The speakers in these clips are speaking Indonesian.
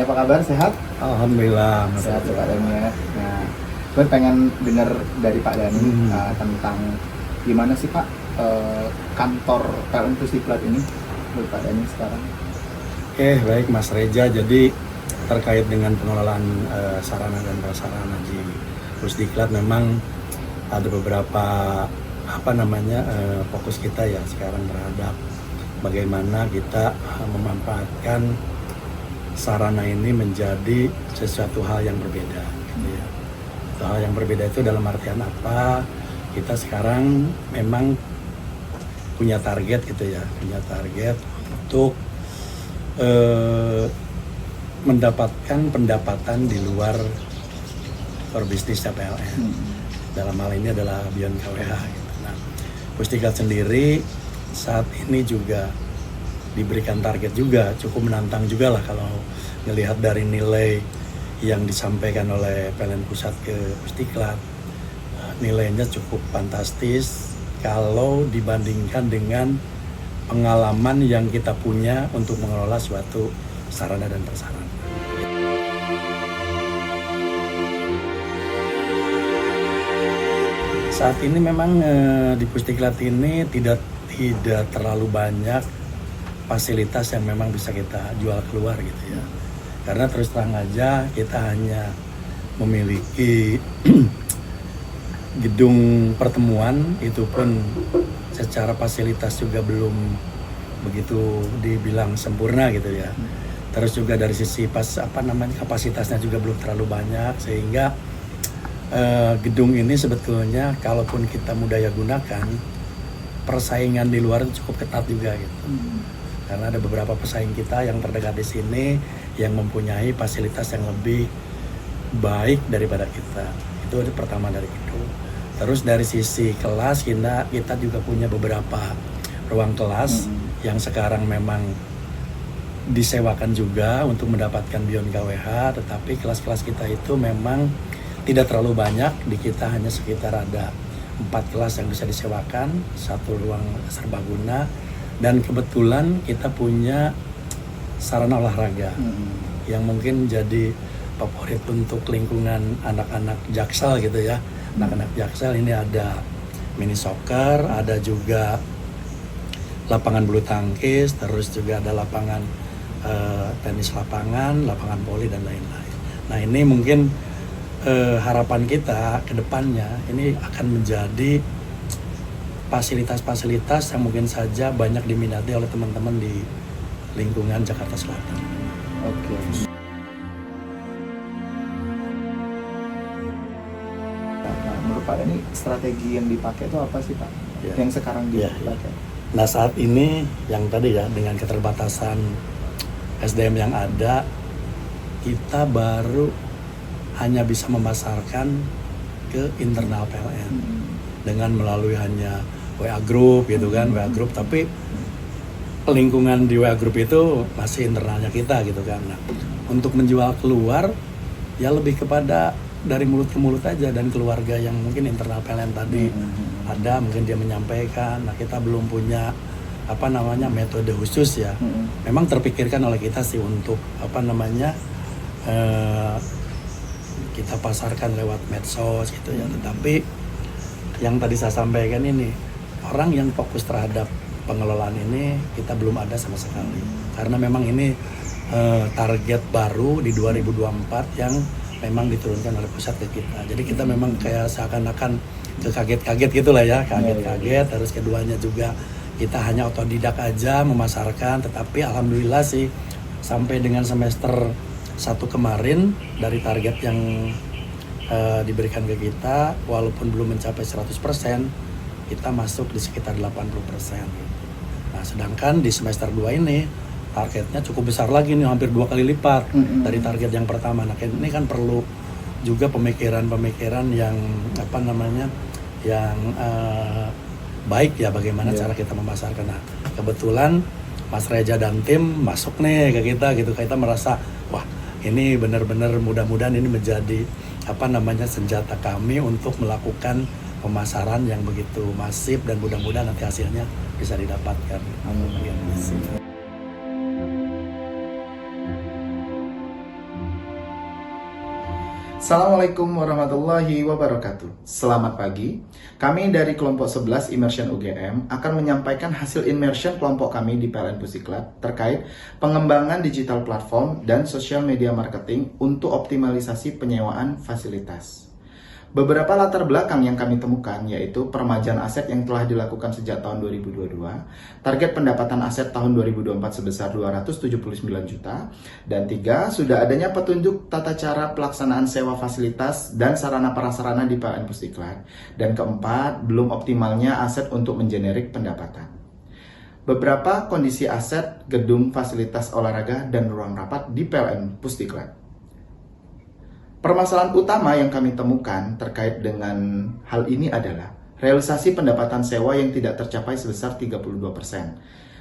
apa kabar? Sehat? Alhamdulillah. Sehat Pak Dani ya. Nah, gue pengen dengar dari Pak Dani tentang gimana sih Pak kantor PLN Pusdiklat ini menurut Pak Dani sekarang? Oke, baik Mas Reja. Jadi terkait dengan pengelolaan sarana dan prasarana di Pusdiklat memang ada beberapa fokus kita ya sekarang terhadap bagaimana kita memanfaatkan sarana ini menjadi sesuatu hal yang berbeda. Gitu ya. Hal yang berbeda itu dalam artian apa? Kita sekarang memang punya target gitu ya, punya target untuk mendapatkan pendapatan di luar core bisnisnya PLN. Dalam hal ini adalah Beyond KWH. Gitu. Nah, Pusdiklat sendiri saat ini juga diberikan target juga, cukup menantang juga lah kalau melihat dari nilai yang disampaikan oleh PLN Pusat ke Pusdiklat. Nilainya cukup fantastis kalau dibandingkan dengan pengalaman yang kita punya untuk mengelola suatu sarana dan prasarana. Saat ini memang di Pusdiklat ini tidak terlalu banyak fasilitas yang memang bisa kita jual keluar gitu ya. Karena terus terang aja kita hanya memiliki gedung pertemuan, itu pun secara fasilitas juga belum begitu dibilang sempurna gitu ya. Terus juga dari sisi kapasitasnya juga belum terlalu banyak, sehingga gedung ini sebetulnya kalaupun kita mudaya gunakan, persaingan di luar itu cukup ketat juga gitu. Karena ada beberapa pesaing kita yang terdekat di sini yang mempunyai fasilitas yang lebih baik daripada kita. Itu pertama dari itu. Terus dari sisi kelas kita juga punya beberapa ruang kelas yang sekarang memang disewakan juga untuk mendapatkan Beyond KWH, tetapi kelas-kelas kita itu memang tidak terlalu banyak. Di kita hanya sekitar ada 4 kelas yang bisa disewakan, 1 ruang serbaguna, dan kebetulan kita punya sarana olahraga yang mungkin jadi favorit untuk lingkungan anak-anak Jaksel gitu ya. Anak-anak Jaksel ini ada mini soccer, ada juga lapangan bulu tangkis, terus juga ada lapangan tenis lapangan voli dan lain-lain. Nah ini mungkin harapan kita ke depannya ini akan menjadi fasilitas-fasilitas yang mungkin saja banyak diminati oleh teman-teman di lingkungan Jakarta Selatan. Oke. Nah, menurut Pak Dani strategi yang dipakai itu apa sih Pak? Ya. Yang sekarang dipakai? Ya. Nah saat ini yang tadi ya dengan keterbatasan SDM yang ada, kita baru hanya bisa memasarkan ke internal PLN dengan melalui hanya WA Group gitu kan, WA Group, tapi lingkungan di WA Group itu masih internalnya kita gitu kan. Nah, untuk menjual keluar ya lebih kepada dari mulut ke mulut aja, dan keluarga yang mungkin internal PLN tadi ada mungkin dia menyampaikan. Nah kita belum punya metode khusus ya. Memang terpikirkan oleh kita sih untuk kita pasarkan lewat medsos gitu ya. Tetapi yang tadi saya sampaikan ini, orang yang fokus terhadap pengelolaan ini kita belum ada sama sekali. Karena memang ini target baru di 2024 yang memang diturunkan oleh pusat ke kita. Jadi kita memang kayak seakan-akan kaget-kaget gitulah ya, kaget-kaget. Terus keduanya juga kita hanya otodidak aja memasarkan, tetapi alhamdulillah sih sampai dengan semester 1 kemarin dari target yang diberikan ke kita, walaupun belum mencapai 100%, kita masuk di sekitar 80%. Nah, sedangkan di semester 2 ini targetnya cukup besar lagi nih, hampir 2 kali lipat dari target yang pertama. Nah, ini kan perlu juga pemikiran-pemikiran yang baik ya, bagaimana cara kita memasarkan. Nah, kebetulan Mas Reja dan tim masuk nih ke kita gitu. Kita merasa wah, ini benar-benar mudah-mudahan ini menjadi senjata kami untuk melakukan pemasaran yang begitu masif, dan mudah-mudahan nanti hasilnya bisa didapatkan. Amin. Assalamualaikum warahmatullahi wabarakatuh. Selamat pagi. Kami dari kelompok 11 Immersion UGM akan menyampaikan hasil immersion kelompok kami di PLN Pusdiklat terkait pengembangan digital platform dan social media marketing untuk optimalisasi penyewaan fasilitas. Beberapa latar belakang yang kami temukan yaitu peremajaan aset yang telah dilakukan sejak tahun 2022, target pendapatan aset tahun 2024 sebesar 279 juta, dan 3, sudah adanya petunjuk tata cara pelaksanaan sewa fasilitas dan sarana prasarana di PLN Pusdiklat, dan 4, belum optimalnya aset untuk mengenerik pendapatan. Beberapa kondisi aset, gedung, fasilitas olahraga, dan ruang rapat di PLN Pusdiklat. Permasalahan utama yang kami temukan terkait dengan hal ini adalah realisasi pendapatan sewa yang tidak tercapai sebesar 32%.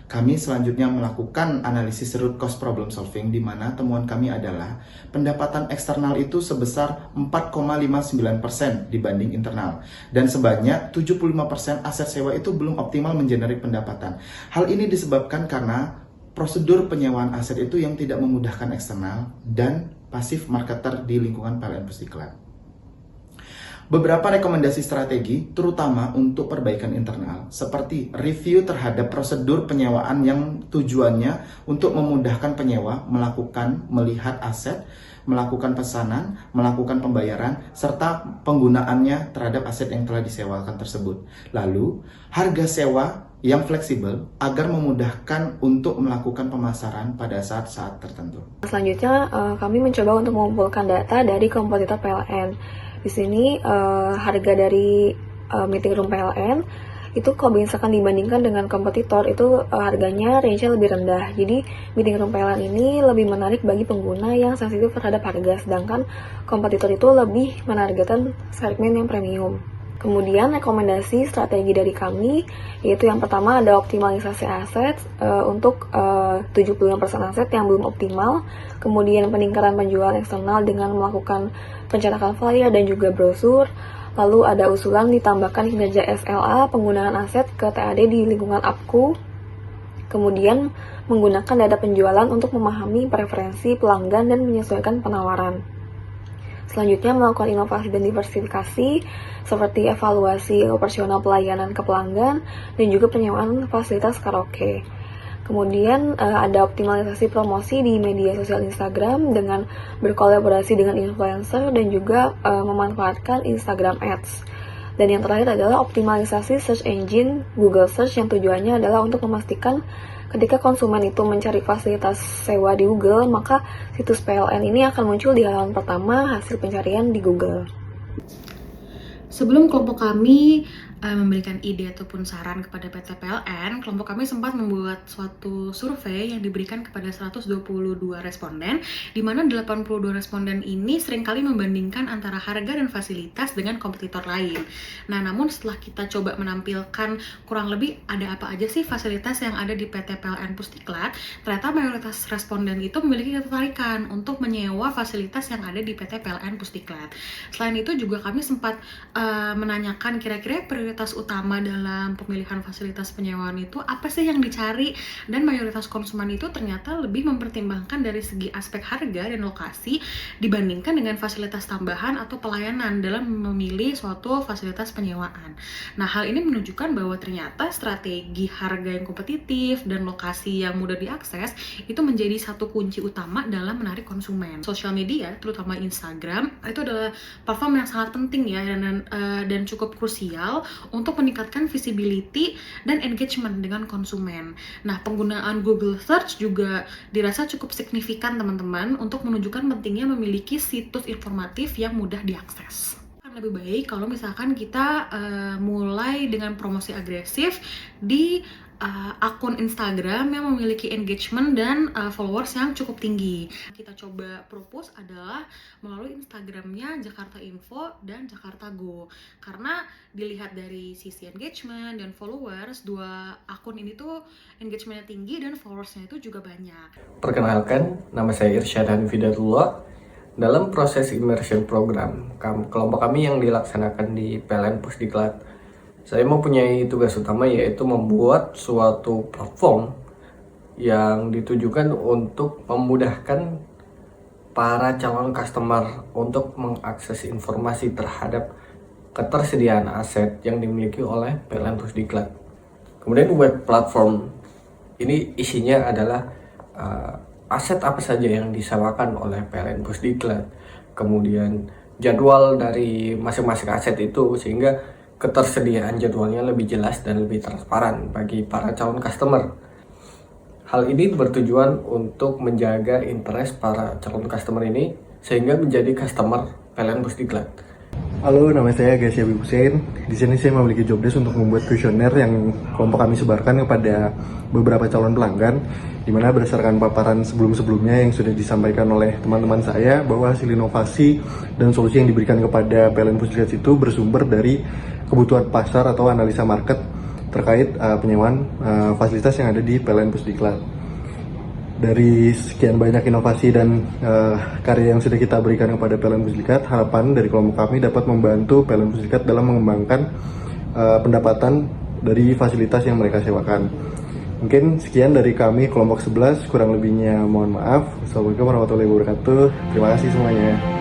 Kami selanjutnya melakukan analisis root cost problem solving di mana temuan kami adalah pendapatan eksternal itu sebesar 4,59% dibanding internal dan sebanyak 75% aset sewa itu belum optimal mengenerik pendapatan. Hal ini disebabkan karena prosedur penyewaan aset itu yang tidak memudahkan eksternal dan pasif marketer di lingkungan PLN Pusdiklat. Beberapa rekomendasi strategi, terutama untuk perbaikan internal, seperti review terhadap prosedur penyewaan yang tujuannya untuk memudahkan penyewa melihat aset, melakukan pesanan, melakukan pembayaran, serta penggunaannya terhadap aset yang telah disewakan tersebut. Lalu, harga sewa yang fleksibel agar memudahkan untuk melakukan pemasaran pada saat-saat tertentu. Selanjutnya, kami mencoba untuk mengumpulkan data dari kompetitor PLN. Di sini, harga dari meeting room PLN itu kalau misalkan dibandingkan dengan kompetitor itu harganya range-nya lebih rendah. Jadi meeting room PLN ini lebih menarik bagi pengguna yang sensitif terhadap harga, sedangkan kompetitor itu lebih menargetkan segmen yang premium. Kemudian rekomendasi strategi dari kami yaitu yang pertama ada optimalisasi aset untuk 75% aset yang belum optimal, kemudian peningkatan penjualan eksternal dengan melakukan pencetakan flyer dan juga brosur. Lalu ada usulan ditambahkan kinerja SLA penggunaan aset ke TAD di lingkungan APKU. Kemudian menggunakan data penjualan untuk memahami preferensi pelanggan dan menyesuaikan penawaran. Selanjutnya melakukan inovasi dan diversifikasi seperti evaluasi operasional pelayanan ke pelanggan dan juga penyewaan fasilitas karaoke. Kemudian ada optimalisasi promosi di media sosial Instagram dengan berkolaborasi dengan influencer dan juga memanfaatkan Instagram Ads. Dan yang terakhir adalah optimalisasi search engine Google Search yang tujuannya adalah untuk memastikan ketika konsumen itu mencari fasilitas sewa di Google, maka situs PLN ini akan muncul di halaman pertama hasil pencarian di Google. Sebelum kelompok kami memberikan ide ataupun saran kepada PT PLN, kelompok kami sempat membuat suatu survei yang diberikan kepada 122 responden, di mana 82 responden ini seringkali membandingkan antara harga dan fasilitas dengan kompetitor lain. Nah, namun setelah kita coba menampilkan kurang lebih ada apa aja sih fasilitas yang ada di PT PLN Pusdiklat, ternyata mayoritas responden itu memiliki ketertarikan untuk menyewa fasilitas yang ada di PT PLN Pusdiklat. Selain itu juga kami sempat menanyakan kira-kira prioritas utama dalam pemilihan fasilitas penyewaan itu apa sih yang dicari, dan mayoritas konsumen itu ternyata lebih mempertimbangkan dari segi aspek harga dan lokasi dibandingkan dengan fasilitas tambahan atau pelayanan dalam memilih suatu fasilitas penyewaan. Nah, hal ini menunjukkan bahwa ternyata strategi harga yang kompetitif dan lokasi yang mudah diakses itu menjadi satu kunci utama dalam menarik konsumen. Sosial media, terutama Instagram, itu adalah platform yang sangat penting ya dan cukup krusial untuk meningkatkan visibility dan engagement dengan konsumen. Nah, penggunaan Google Search juga dirasa cukup signifikan teman-teman untuk menunjukkan pentingnya memiliki situs informatif yang mudah diakses. Lebih baik kalau misalkan kita mulai dengan promosi agresif di akun Instagram yang memiliki engagement dan followers yang cukup tinggi. Kita coba propose adalah melalui Instagramnya Jakarta Info dan Jakarta Go, karena dilihat dari sisi engagement dan followers, dua akun ini tuh engagementnya tinggi dan followersnya itu juga banyak. Perkenalkan, nama saya Irsyad Hanifidatullah. Dalam proses immersion program kelompok kami yang dilaksanakan di PLN Pusdiklat, saya mempunyai tugas utama yaitu membuat suatu platform yang ditujukan untuk memudahkan para calon customer untuk mengakses informasi terhadap ketersediaan aset yang dimiliki oleh PLN Pusdiklat. Kemudian web platform ini isinya adalah aset apa saja yang disewakan oleh PLN Pusdiklat, kemudian jadwal dari masing-masing aset itu, sehingga ketersediaan jadwalnya lebih jelas dan lebih transparan bagi para calon customer. Hal ini bertujuan untuk menjaga interest para calon customer ini sehingga menjadi customer PLN Pusdiklat. Halo, nama saya Gasya Habib Hussein. Di sini saya memiliki jobdesk untuk membuat kuesioner yang kelompok kami sebarkan kepada beberapa calon pelanggan, di mana berdasarkan paparan sebelum-sebelumnya yang sudah disampaikan oleh teman-teman saya bahwa hasil inovasi dan solusi yang diberikan kepada PLN Pusdiklat itu bersumber dari kebutuhan pasar atau analisa market terkait penyewaan fasilitas yang ada di PLN Pusdiklat. Dari sekian banyak inovasi dan karya yang sudah kita berikan kepada PLN Pusdiklat, harapan dari kelompok kami dapat membantu PLN Pusdiklat dalam mengembangkan pendapatan dari fasilitas yang mereka sewakan. Mungkin sekian dari kami kelompok 11, kurang lebihnya mohon maaf. Assalamualaikum warahmatullahi wabarakatuh. Terima kasih semuanya.